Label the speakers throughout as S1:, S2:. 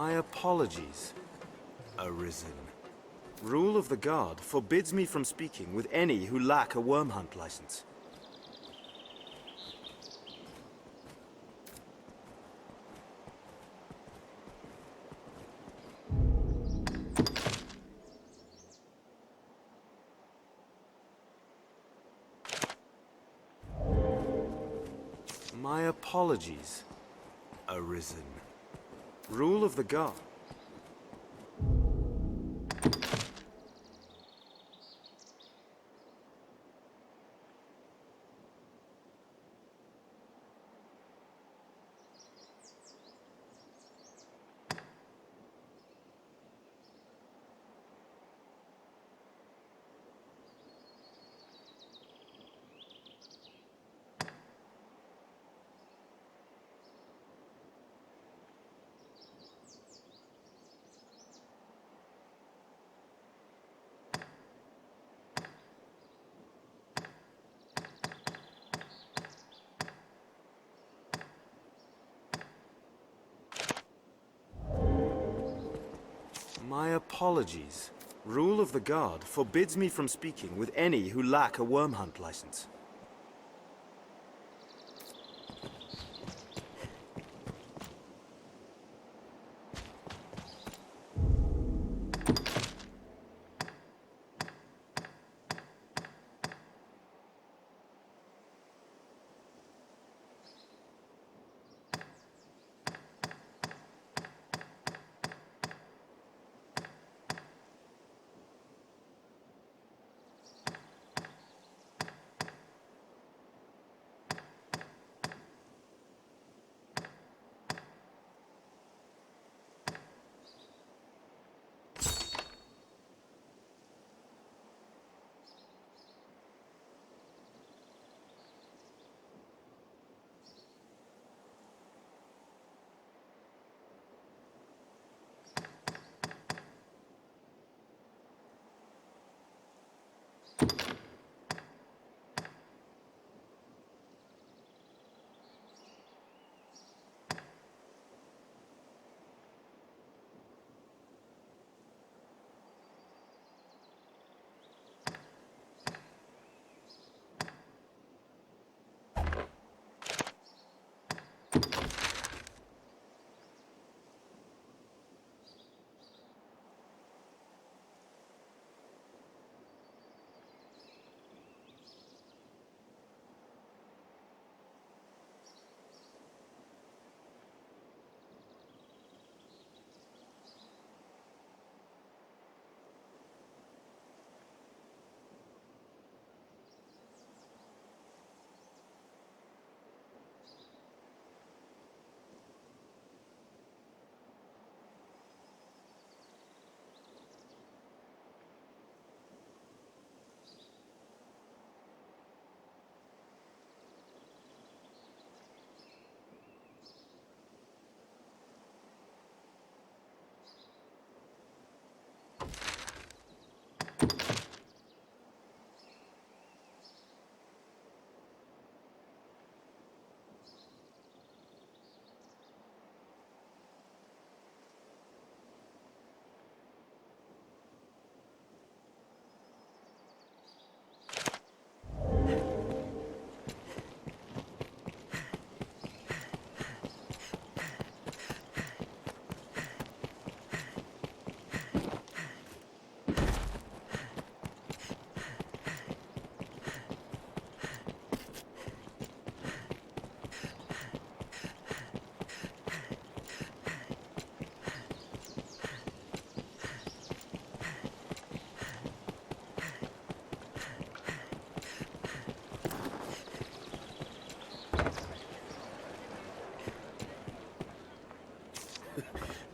S1: My apologies.
S2: Arisen.
S1: Rule of the Guard forbids me from speaking with any who lack a worm hunt license. My apologies.
S2: Arisen.
S1: Rule of the Guard. My apologies. Rule of the Guard forbids me from speaking with any who lack a worm hunt license.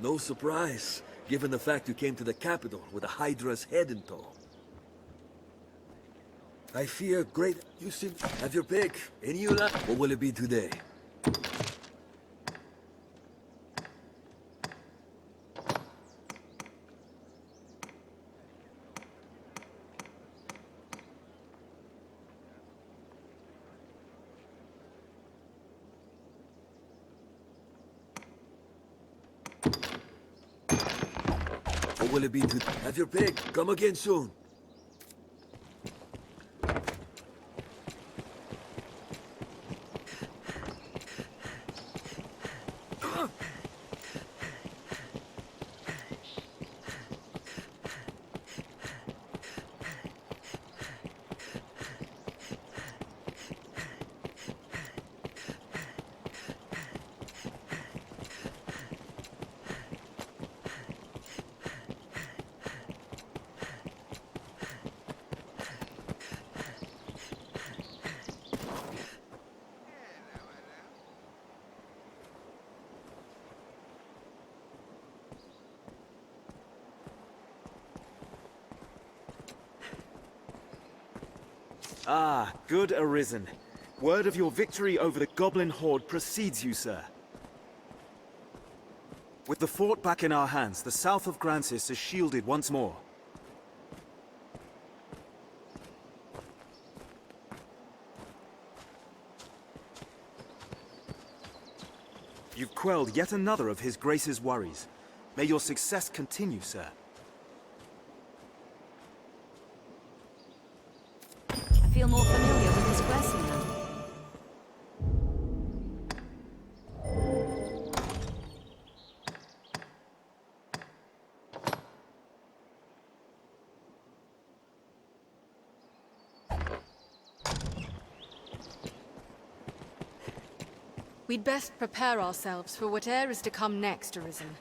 S2: No surprise, given the fact you came to the capital with a Hydra's head in tow. I fear great... You seem... Have your pick. Any you like? What will it be today? will it be to have your pick? Come again soon.
S1: Ah, good Arisen. Word of your victory over the goblin horde precedes you, sir. With the fort back in our hands, the south of Grancis is shielded once more. You've quelled yet another of His Grace's worries. May your success continue, sir.
S3: I feel more familiar with this quest now.
S4: We'd best prepare ourselves for whate'er is to come next, Arisen.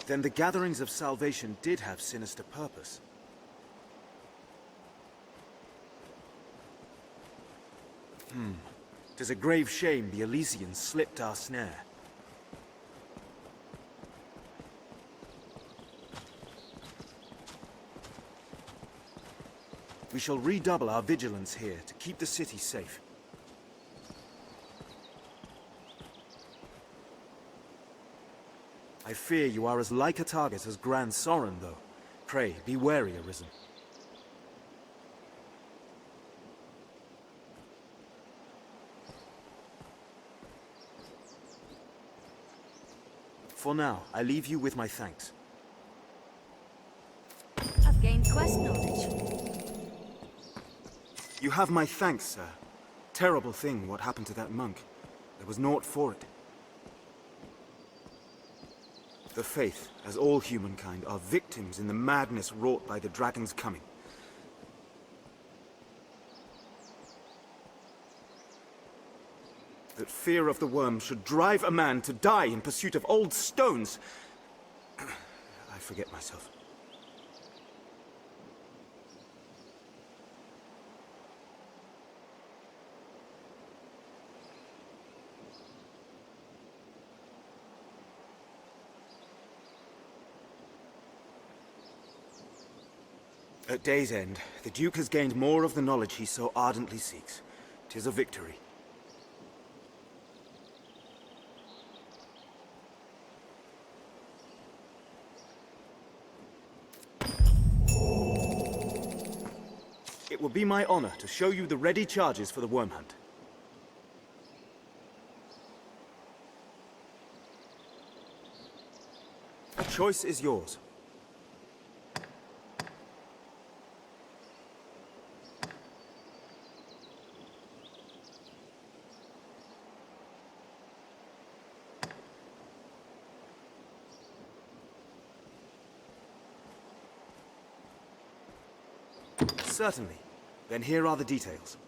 S1: Then the gatherings of salvation did have sinister purpose. 'Tis a grave shame the Elysians slipped our snare. We shall redouble our vigilance here to keep the city safe. I fear you are as like a target as Grand Sorin, though. Pray, be wary, Arisen. For now, I leave you with my thanks.
S3: I've gained quest knowledge.
S1: You have my thanks, sir. Terrible thing what happened to that monk. There was naught for it. The Faith, as all humankind, are victims in the madness wrought by the dragon's coming. That fear of the worm should drive a man to die in pursuit of old stones. I forget myself. At day's end, the Duke has gained more of the knowledge he so ardently seeks. 'Tis a victory. It will be my honor to show you the ready charges for the worm hunt. The choice is yours. Certainly. Then here are the details.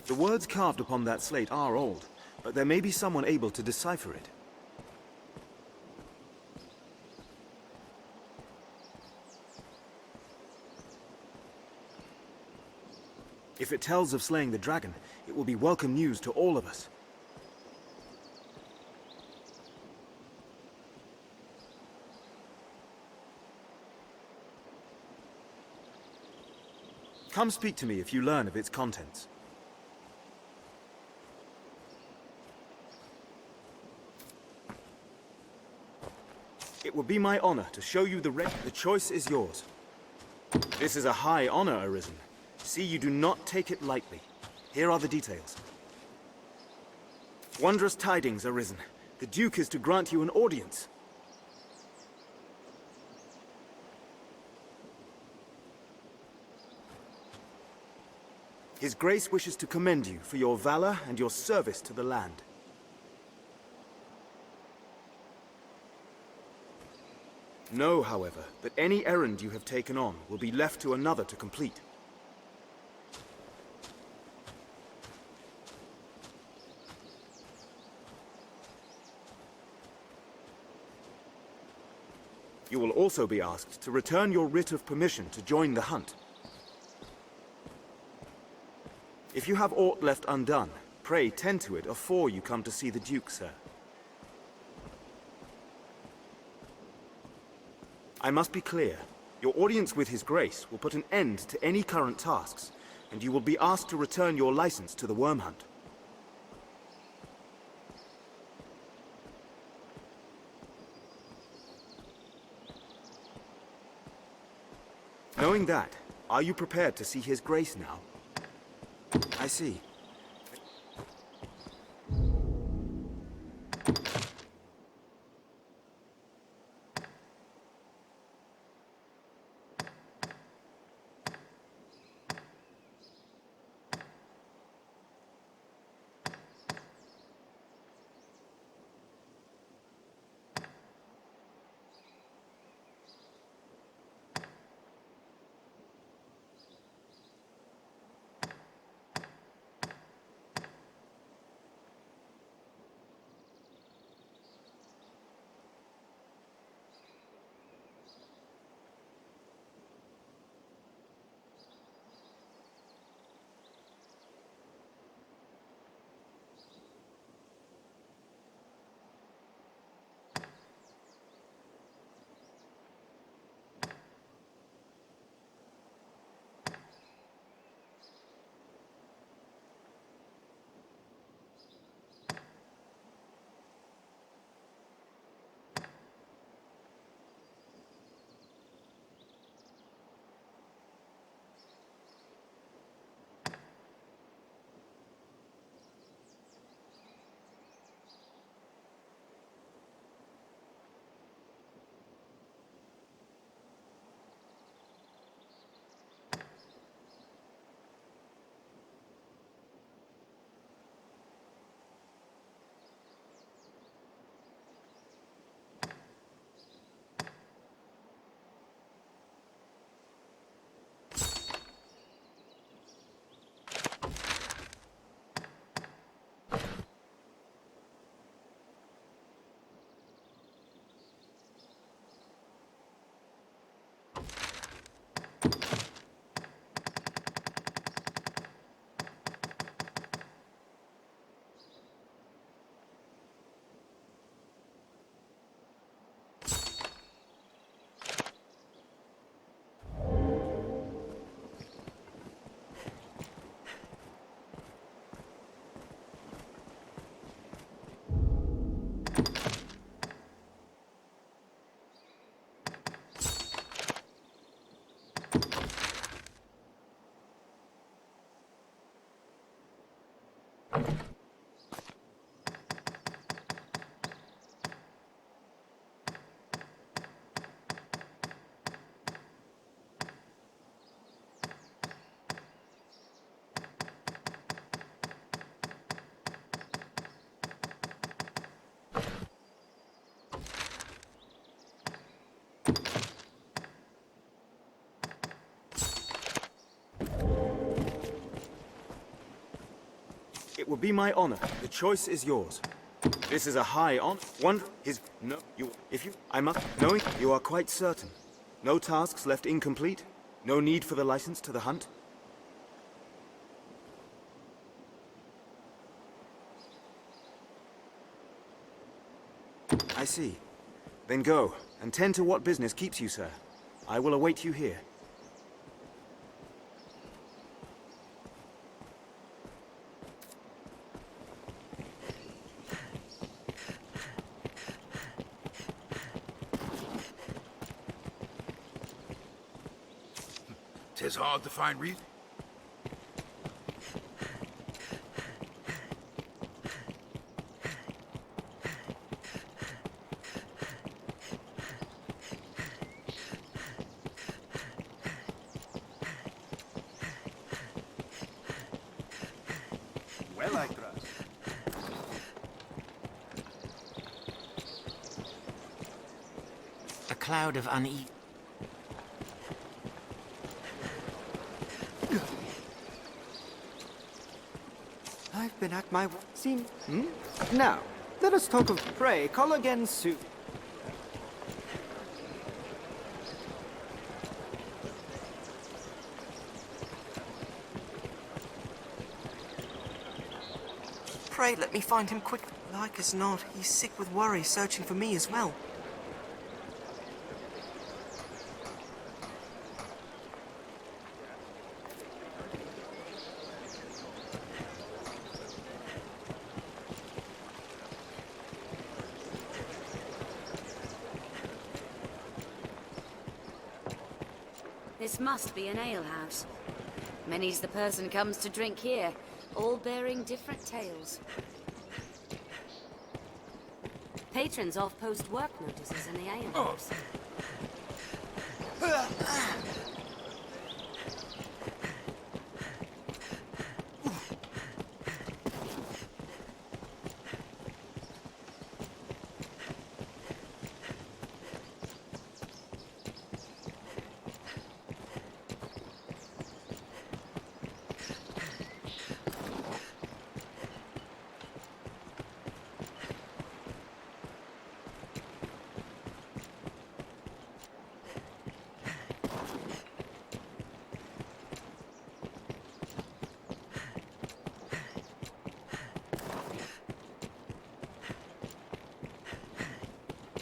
S1: The words carved upon that slate are old, but there may be someone able to decipher it. If it tells of slaying the dragon, it will be welcome news to all of us. Come speak to me if you learn of its contents. It will be my honor to show you the choice is yours. This is a high honor, Arisen. See, you do not take it lightly. Here are the details. Wondrous tidings, Arisen. The Duke is to grant you an audience. His Grace wishes to commend you for your valor and your service to the land. Know, however, that any errand you have taken on will be left to another to complete. You will also be asked to return your writ of permission to join the hunt. If you have aught left undone, pray tend to it afore you come to see the Duke, sir. I must be clear. Your audience with His Grace will put an end to any current tasks, and you will be asked to return your license to the worm hunt. Knowing that, are you prepared to see His Grace now? I see. It will be my honor. The choice is yours. This is a high honor. I must, knowing you are quite certain. No tasks left incomplete? No need for the license to the hunt? I see. Then go, and tend to what business keeps you, sir. I will await you here.
S5: Tis hard to find reason. A cloud of unease.
S6: I've been at my scene. Now, let us talk of pray. Call again soon.
S5: Pray let me find him quick. Like as not, he's sick with worry, searching for me as well.
S3: This must be an alehouse. Many's the person comes to drink here, all bearing different tales. Patrons off post work notices in the alehouse.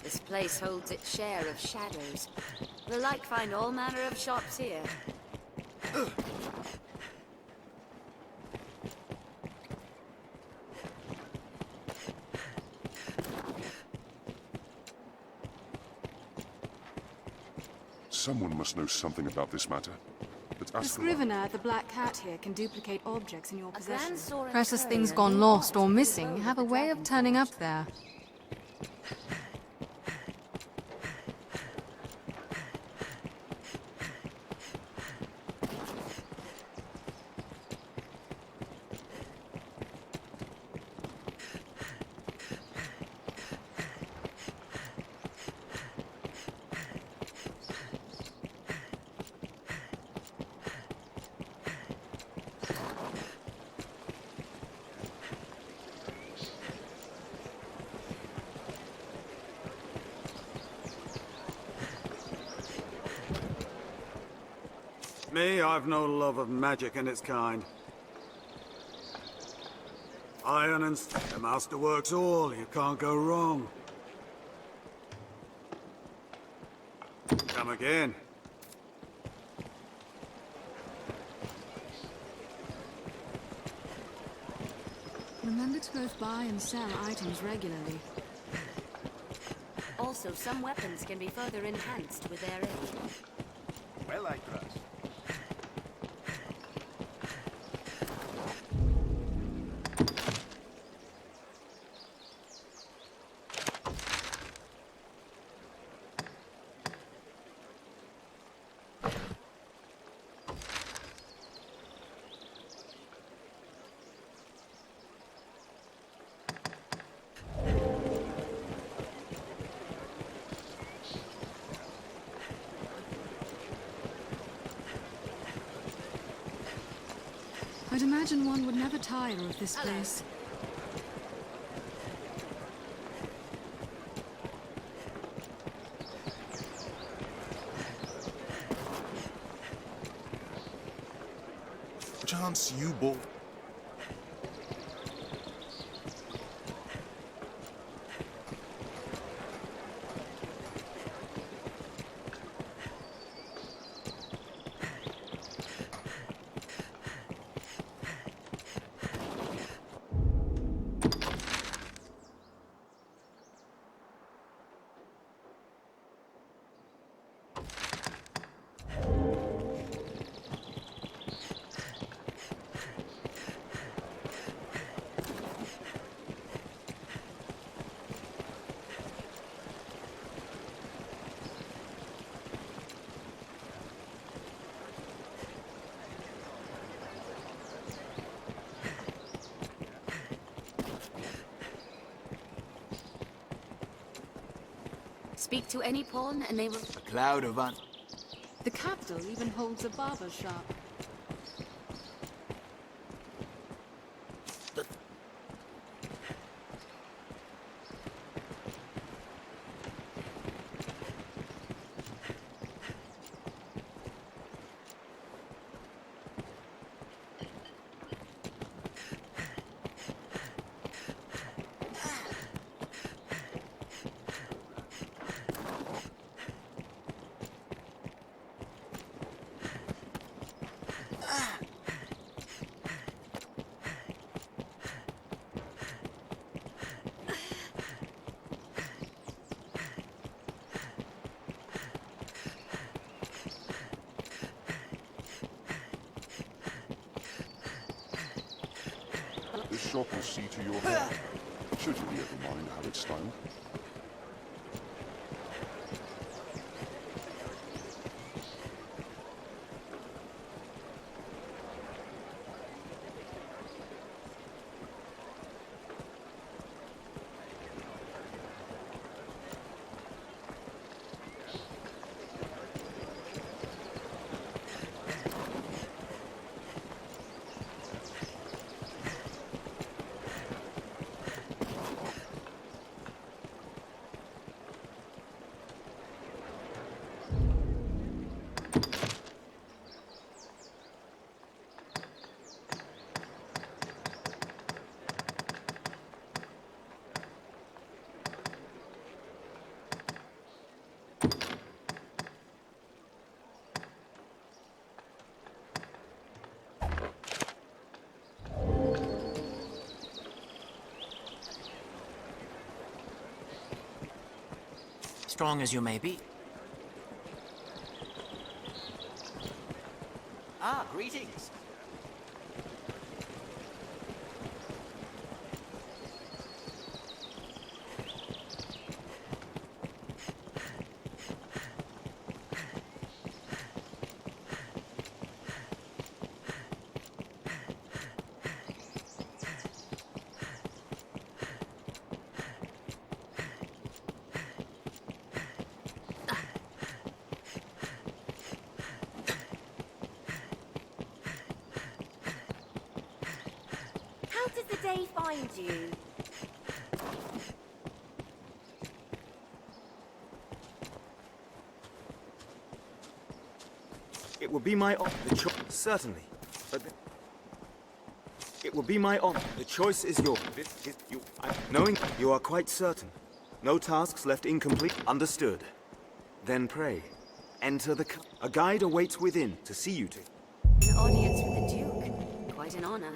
S3: This place holds its share of shadows. The like find all manner of shops here.
S7: Someone must know something about this matter. But
S4: The
S7: ask
S4: scrivener at the Black Cat here can duplicate objects in your possession.
S3: grand sword
S4: Precious
S3: and
S4: things
S3: courier
S4: gone
S3: knew
S4: lost
S3: what
S4: or
S3: to do
S4: missing
S3: with
S4: have a
S3: the
S4: way of
S3: dragon
S4: turning up
S3: force.
S4: there.
S8: Me, I've no love of magic and its kind. Iron and the master works all, you can't go wrong. Come again.
S4: Remember to both buy and sell items regularly.
S3: Also, some weapons can be further enhanced with their aid.
S1: Well, I trust.
S4: I'd imagine one would never tire of this place.
S7: Chance you bought.
S3: Speak to any pawn and they will...
S6: A cloud of
S4: The capital even holds a barber shop.
S7: This shop will see to your health, should you be of a mind how it's styled.
S6: strong as you may be. Ah, greetings.
S3: How did the day find you?
S1: It will be my honor. Certainly. But it will be my honor. The choice is yours. Knowing you are quite certain. No tasks left incomplete. Understood. Then pray. Enter the... A guide awaits within to see you to...
S3: An audience with the Duke. Quite an honor.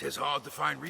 S9: 'Tis hard to find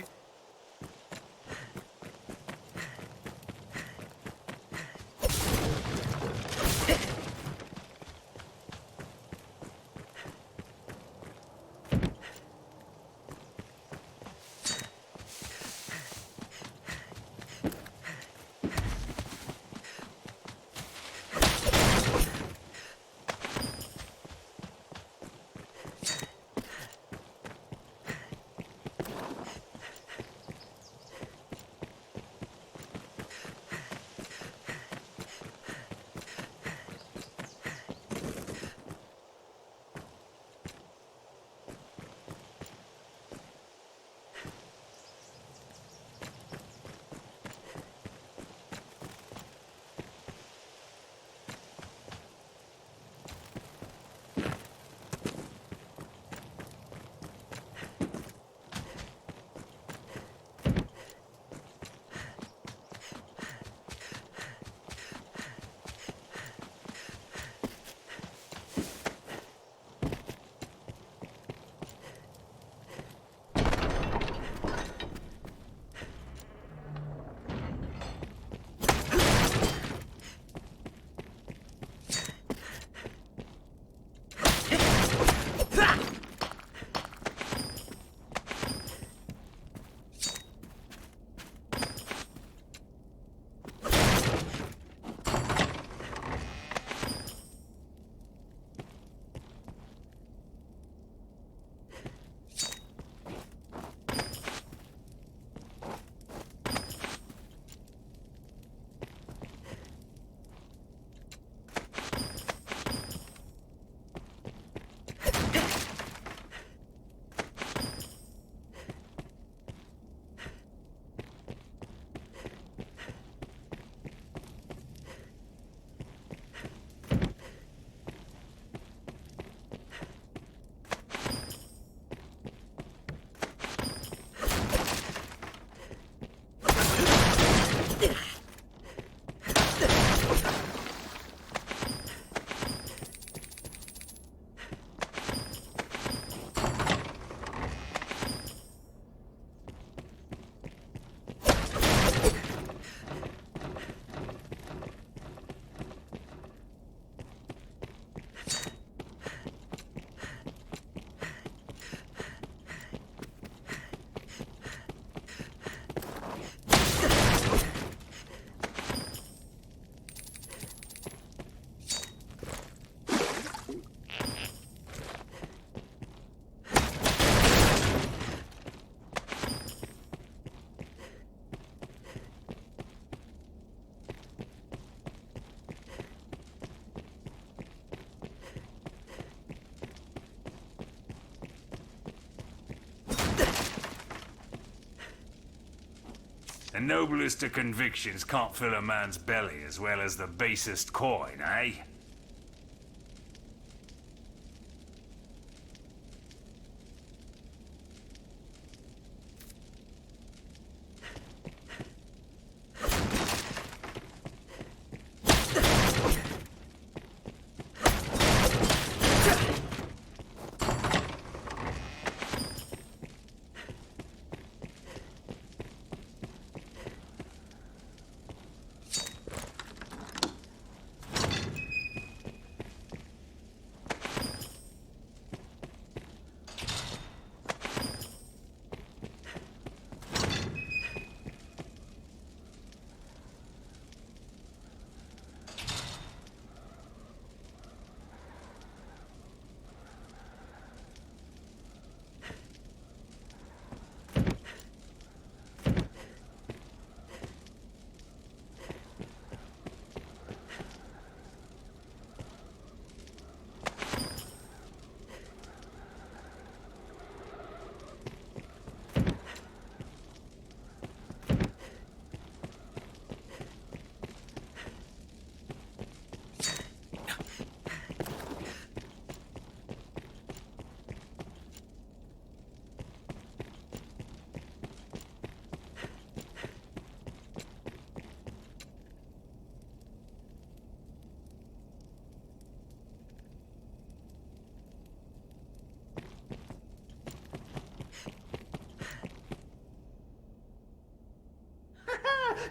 S9: noblest of convictions can't fill a man's belly as well as the basest coin, eh?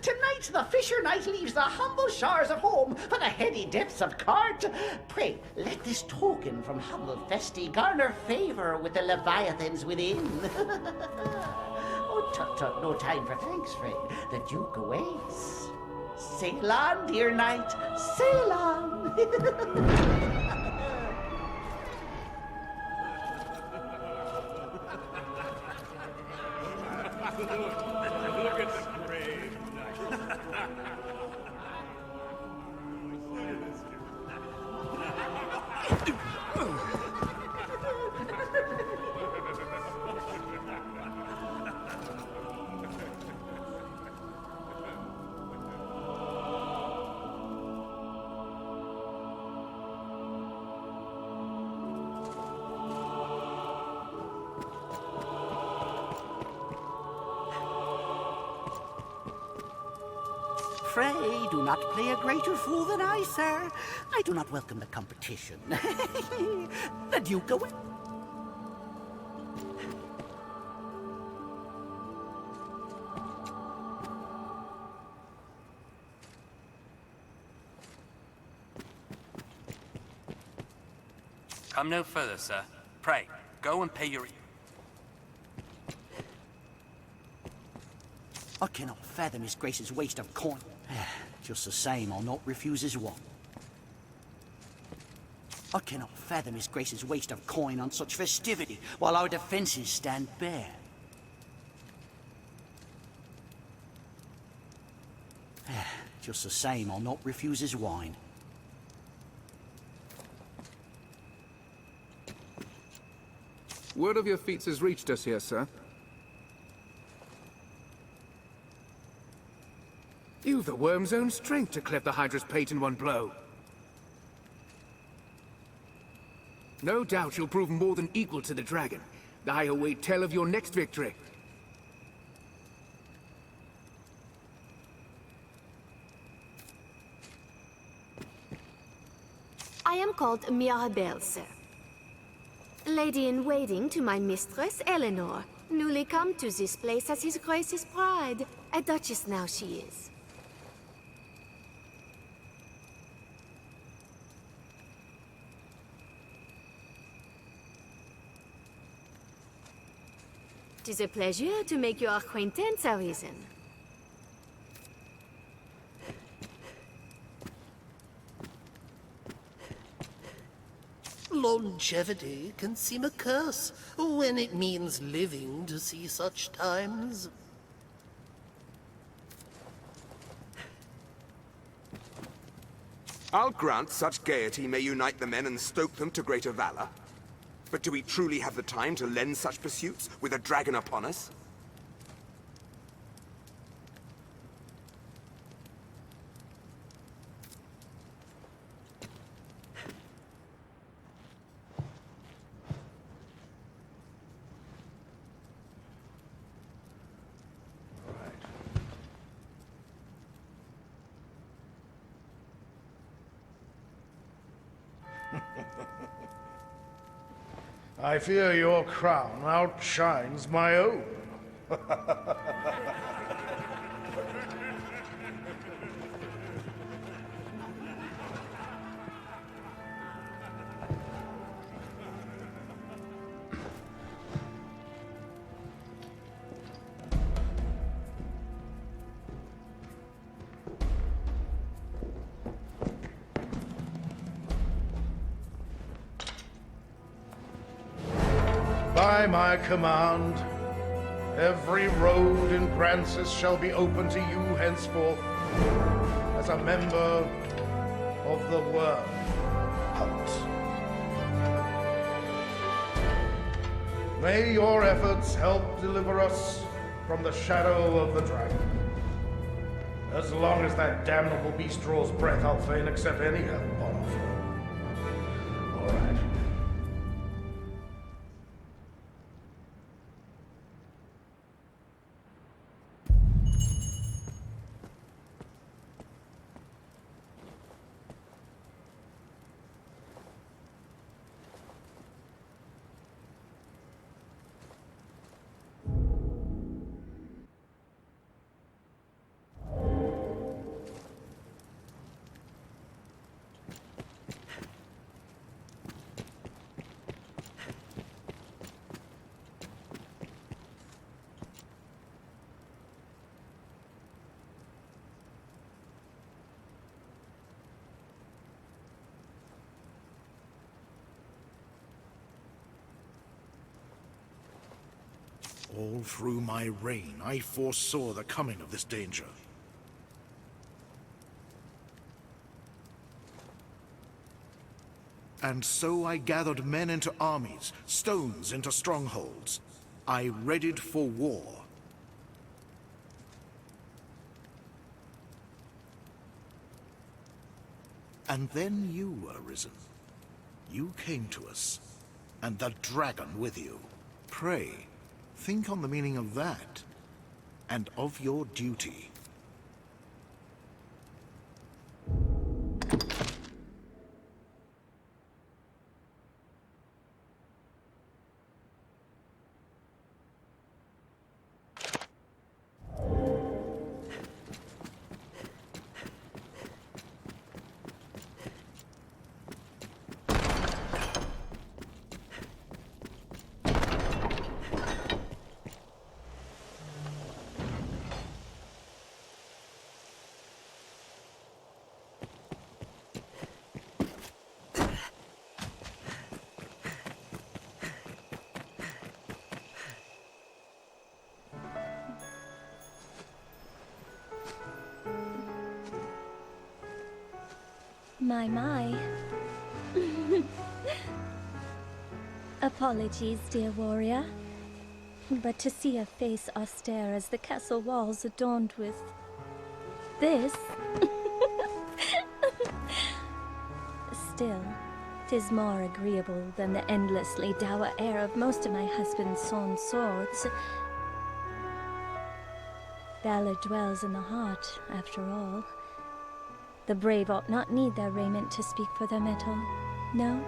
S10: Tonight the fisher knight leaves the humble shores of home for the heady depths of court. Pray, let this token from humble Festi garner favour with the leviathans within. Oh, tut tut, no time for thanks, friend. The Duke awaits. Sail on, dear knight, sail on. Pray do not play a greater fool than I, sir. I do not welcome the competition. The Duke away.
S11: Come no further, sir. Pray, go and pay your...
S10: I cannot fathom his grace's waste of coin. Just the same, I'll not refuse his one. I cannot fathom his grace's waste of coin on such festivity, while our defences stand bare. Just the same, I'll not refuse his wine.
S12: Word of your feats has reached us here, sir. You've the worm's own strength to cleft the Hydra's pate in one blow. No doubt you'll prove more than equal to the dragon. I await tell of your next victory.
S13: I am called Mirabelle, sir. Lady-in-waiting to my mistress, Eleanor. Newly come to this place as his grace's bride. A duchess now she is. 'Tis a pleasure to make your acquaintance, Arisen.
S14: Longevity can seem a curse when it means living to see such times.
S15: I'll grant such gaiety may unite the men and stoke them to greater valor. But do we truly have the time to lend such pursuits with a dragon upon us?
S16: I fear your crown outshines my own. By my command, every road in Grancis shall be open to you henceforth as a member of the Worm Hunt. May your efforts help deliver us from the shadow of the dragon. As long as that damnable beast draws breath, I'll fain accept any help on offer. All right.
S17: All through my reign, I foresaw the coming of this danger. And so I gathered men into armies, stones into strongholds. I readied for war. And then you, Arisen. You came to us, and the dragon with you. Pray, think on the meaning of that, and of your duty.
S18: My. Apologies, dear warrior. But to see a face austere as the castle walls adorned with this... Still, 'tis more agreeable than the endlessly dour air of most of my husband's sawn swords. Valor dwells in the heart, after all. The brave ought not need their raiment to speak for their mettle, no?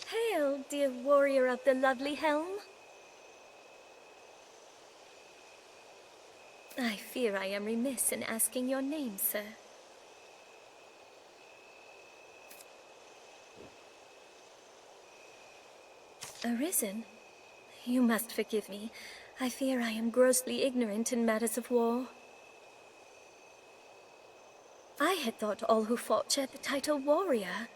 S18: Hail, dear warrior of the lovely helm. I fear I am remiss in asking your name, sir. Arisen? You must forgive me. I fear I am grossly ignorant in matters of war. I had thought all who fought shared the title warrior.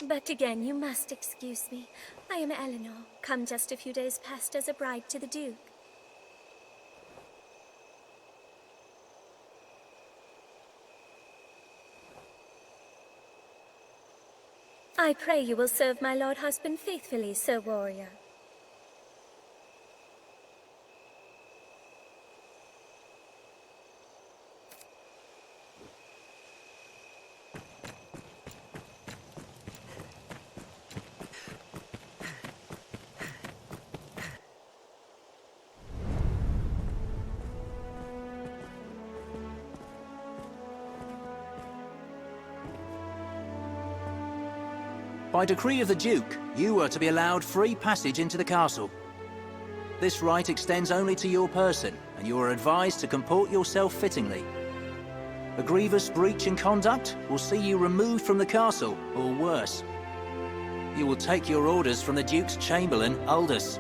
S18: But again, you must excuse me. I am Eleanor, come just a few days past as a bride to the Duke. I pray you will serve my lord husband faithfully, sir warrior.
S19: By decree of the Duke, you are to be allowed free passage into the castle. This right extends only to your person, and you are advised to comport yourself fittingly. A grievous breach in conduct will see you removed from the castle, or worse. You will take your orders from the Duke's Chamberlain, Aldous.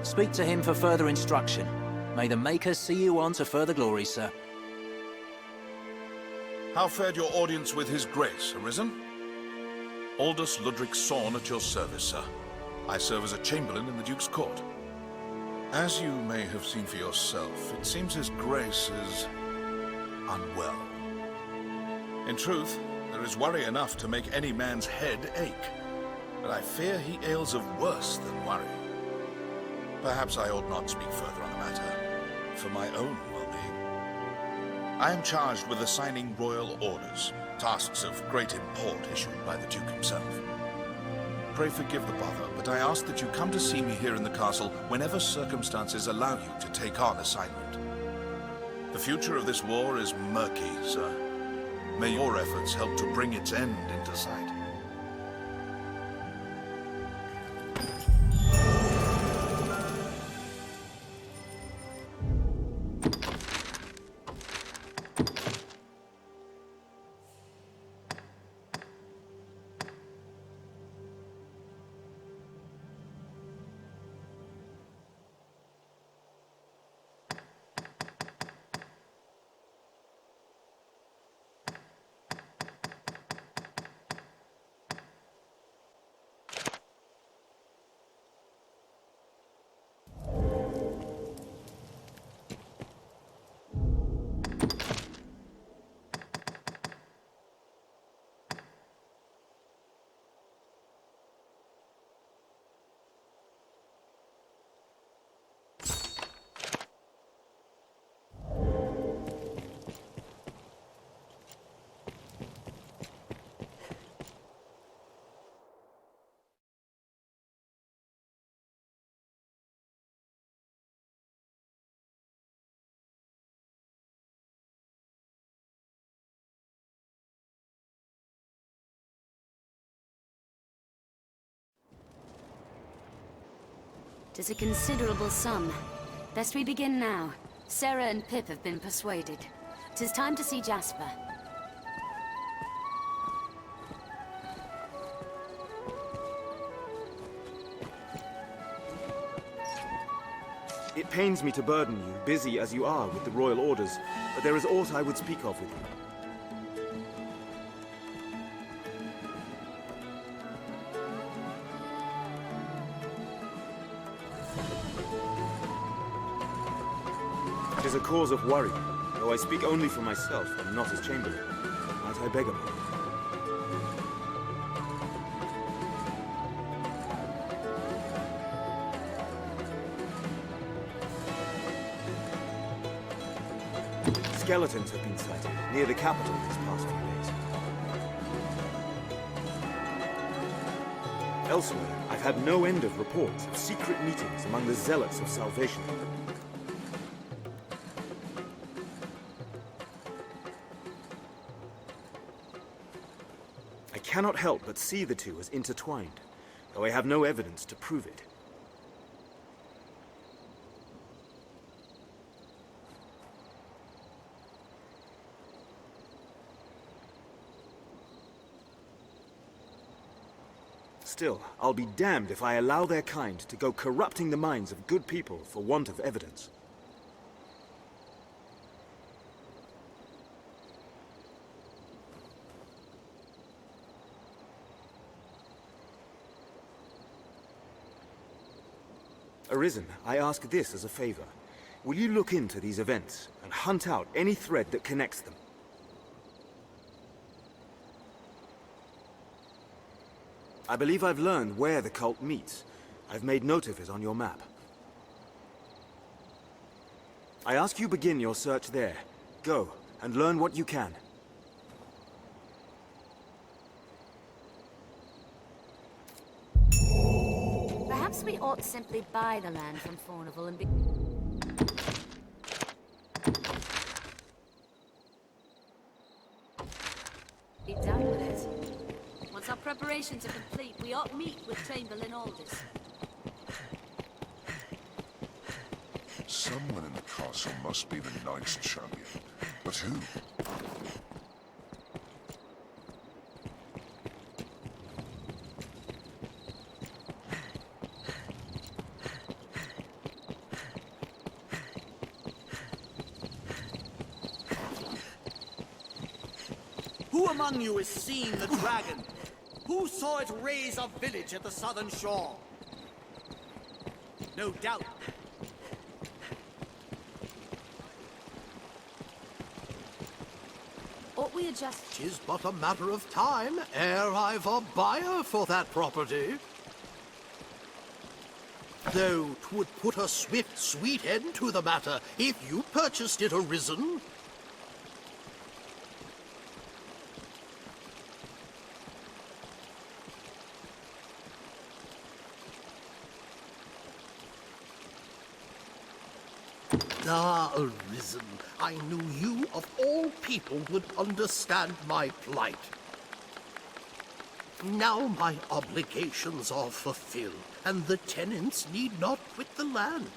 S19: Speak to him for further instruction. May the Maker see you on to further glory, sir.
S20: How fared your audience with His Grace, Arisen? Aldous Ludric Sorn at your service, sir. I serve as a Chamberlain in the Duke's court. As you may have seen for yourself, it seems His Grace is unwell. In truth, there is worry enough to make any man's head ache. But I fear he ails of worse than worry. Perhaps I ought not speak further on the matter, for my own well-being. I am charged with assigning royal orders, tasks of great import issued by the Duke himself. Pray forgive the bother, but I ask that you come to see me here in the castle whenever circumstances allow you to take on assignment. The future of this war is murky, sir. May your efforts help to bring its end into sight.
S3: Tis a considerable sum. Best we begin now. Sarah and Pip have been persuaded. 'Tis time to see Jasper.
S1: It pains me to burden you, busy as you are with the royal orders, but there is aught I would speak of with you. It is a cause of worry, though I speak only for myself and not as Chamberlain. Might I beg of you? Skeletons have been sighted near the capital these past few days. Elsewhere, I've had no end of reports of secret meetings among the zealots of salvation. I cannot help but see the two as intertwined, though I have no evidence to prove it. Still, I'll be damned if I allow their kind to go corrupting the minds of good people for want of evidence. Arisen, I ask this as a favor. Will you look into these events and hunt out any thread that connects them? I believe I've learned where the cult meets. I've made note of it on your map. I ask you begin your search there. Go, and learn what you can.
S3: Perhaps we ought simply buy the land from Fornival and be done with it. Once our preparations preparations are complete, we ought meet with Chamberlain Aldous.
S7: Someone in the castle must be the Knights champion. But who?
S21: Who among you has seen the dragon? Who saw it raise a village at the southern shore? No doubt.
S3: Ought we adjust?
S14: 'Tis but a matter of time ere I've a buyer for that property. Though 'twould put a swift, sweet end to the matter if you purchased it, Arisen. Ah, Arisen, I knew you, of all people, would understand my plight. Now my obligations are fulfilled, and the tenants need not quit the land.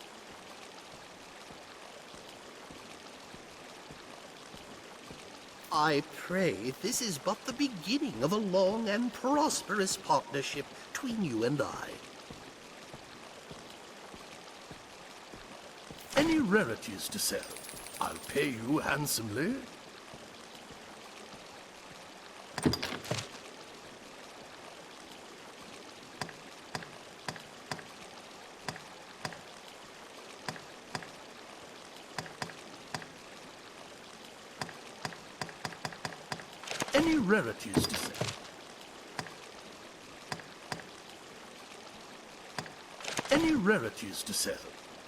S14: I pray this is but the beginning of a long and prosperous partnership between you and I. Any rarities to sell? I'll pay you handsomely. Any rarities to sell? Any rarities to sell?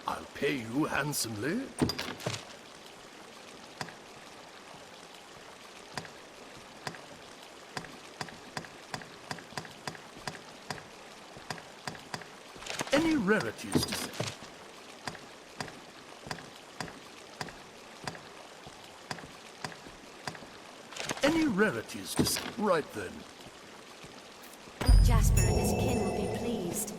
S14: I'll pay you handsomely. Any rarities to sell? Any rarities to sell? Right then.
S3: Jasper and his kin will be pleased.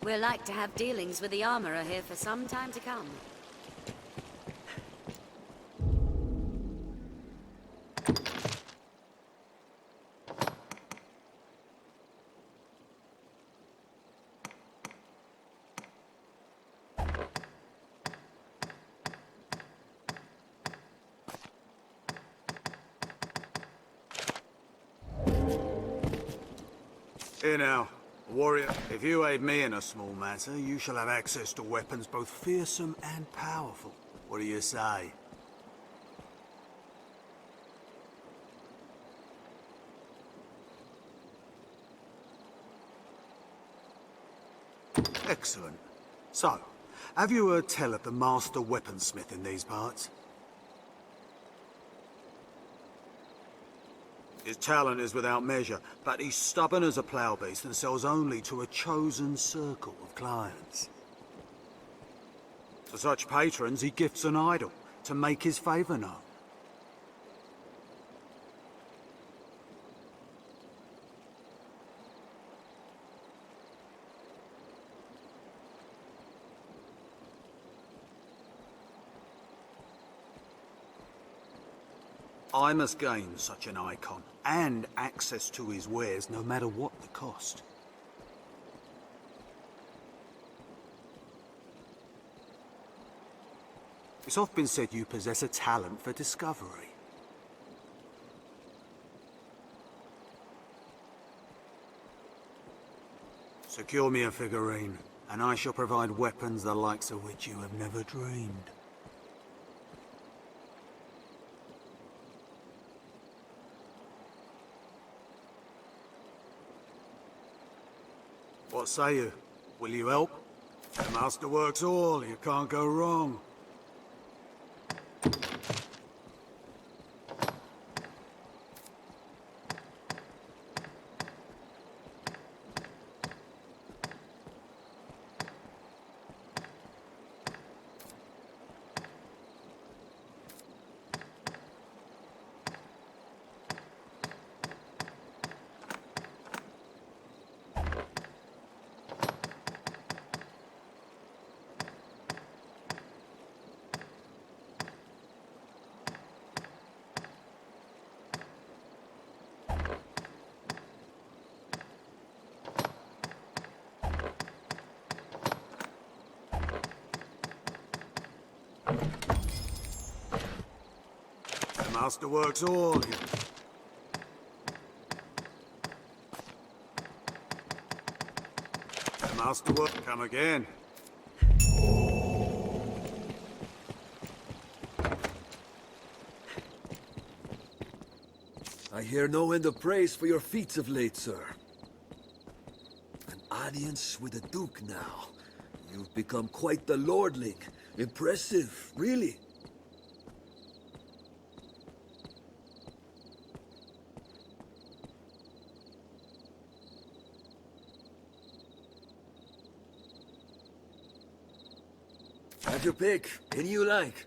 S3: We're like to have dealings with the armorer here for some time to come.
S8: Here now, warrior. If you aid me in a small matter, you shall have access to weapons both fearsome and powerful. What do you say? Excellent. So, have you heard tell of the master weaponsmith in these parts? His talent is without measure, but he's stubborn as a plough beast and sells only to a chosen circle of clients. To such patrons, he gifts an idol to make his favour known. I must gain such an icon, and access to his wares, no matter what the cost. It's often been said you possess a talent for discovery. Secure me a figurine, and I shall provide weapons the likes of which you have never dreamed. What say you? Will you help? The master works all, you can't go wrong. masterwork's all. The masterwork, come again.
S2: I hear no end of praise for your feats of late, sir. An audience with the Duque now. You've become quite the lordling. Impressive, really. Have your pick. Any you like.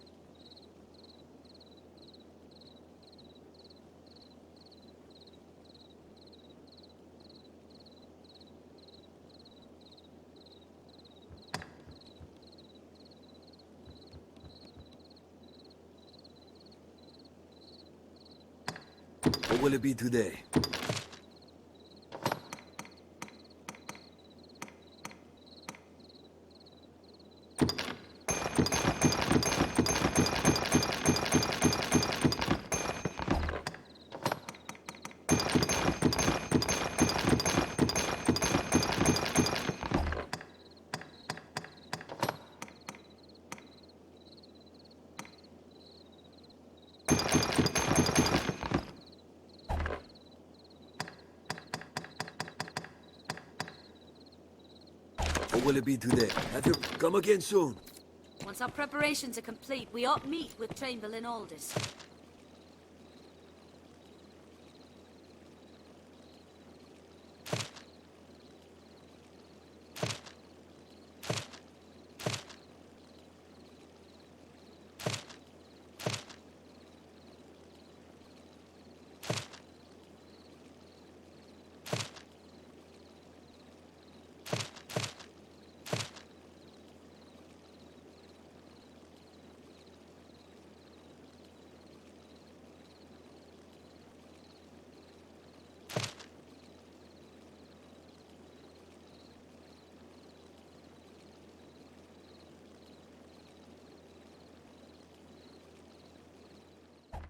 S2: What will it be today? What will it be today? Have you come again soon?
S3: Once our preparations are complete, we ought meet with Chamberlain Aldous.